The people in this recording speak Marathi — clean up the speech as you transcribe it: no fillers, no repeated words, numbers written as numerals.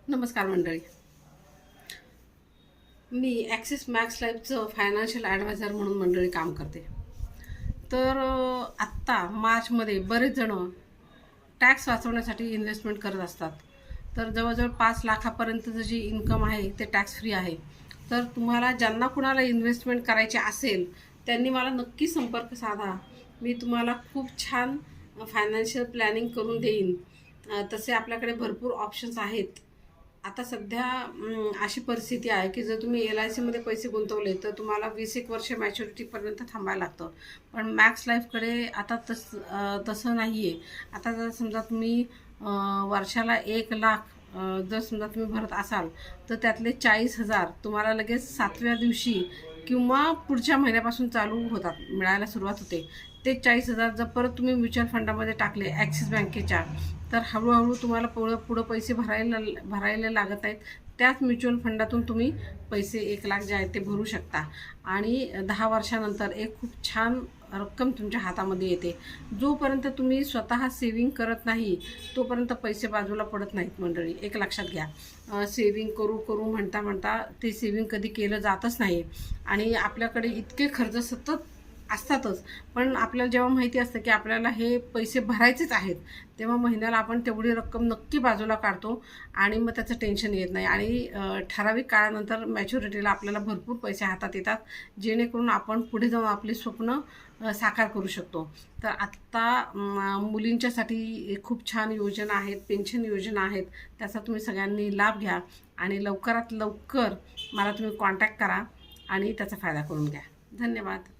नमस्कार मंडळी. मी ॲक्सिस मॅक्स लाईफचं फायनान्शियल ॲडवायझर म्हणून मंडळी काम करते. तर आत्ता मार्चमध्ये बरेच जण टॅक्स वाचवण्यासाठी इन्व्हेस्टमेंट करत असतात. तर जवळजवळ 5 लाखापर्यंतचं जी इन्कम आहे ते टॅक्स फ्री आहे. तर तुम्हाला ज्यांना कुणाला इन्व्हेस्टमेंट करायची असेल त्यांनी मला नक्की संपर्क साधा. मी तुम्हाला खूप छान फायनान्शियल प्लॅनिंग करून देईन. तसे आपल्याकडे भरपूर ऑप्शन्स आहेत. आता सध्या अशी परिस्थिती आहे की जर तुम्ही LICमध्ये पैसे गुंतवले तर तुम्हाला 20 वर्ष मॅच्युरिटीपर्यंत थांबायला लागतं. पण मॅक्स लाईफकडे आता तसं नाही आहे. आता जर समजा तुम्ही वर्षाला 1 लाख जर समजा तुम्ही भरत असाल तर त्यातले 40,000 तुम्हाला लगेच 7व्या दिवशी किंवा पुढच्या महिन्यापासून चालू होतात, मिळायला सुरुवात होते. ते 40,000 जर परत तुम्ही म्युच्युअल फंडामध्ये टाकले ॲक्सिस बँकेच्या, तर हळूहळू तुम्हाला पुढं पैसे भरायला लागत आहेत. त्याच म्युच्युअल फंडातून तुम्ही पैसे 1 लाख जे आहेत ते भरू शकता आणि 10 वर्षानंतर एक खूप छान रक्कम तुमच्या हातामध्ये येते. जोपर्यंत तुम्ही स्वतः सेविंग करत नाही तोपर्यंत पैसे बाजूला पडत नाहीत मंडळी, एक लक्षात घ्या. सेविंग करू म्हणता ते सेविंग कधी केलं जातच नाही आणि आपल्याकडे इतके खर्च सतत असतातच. पण आपल्याला जेव्हा माहिती असतं की आपल्याला हे पैसे भरायचेच आहेत तेव्हा महिन्याला आपण तेवढी रक्कम नक्की बाजूला काढतो आणि मग त्याचं टेन्शन येत नाही आणि ठराविक काळानंतर मॅच्युरिटीला आपल्याला भरपूर पैसे हातात येतात, जेणेकरून आपण पुढे जाऊन आपली स्वप्न साकार करू शकतो. तर आत्ता मुलींच्यासाठी खूप छान योजना आहेत, पेन्शन योजना आहेत. त्याचा तुम्ही सगळ्यांनी लाभ घ्या आणि लवकरात लवकर मला तुम्ही कॉन्टॅक्ट करा आणि त्याचा फायदा करून घ्या. धन्यवाद.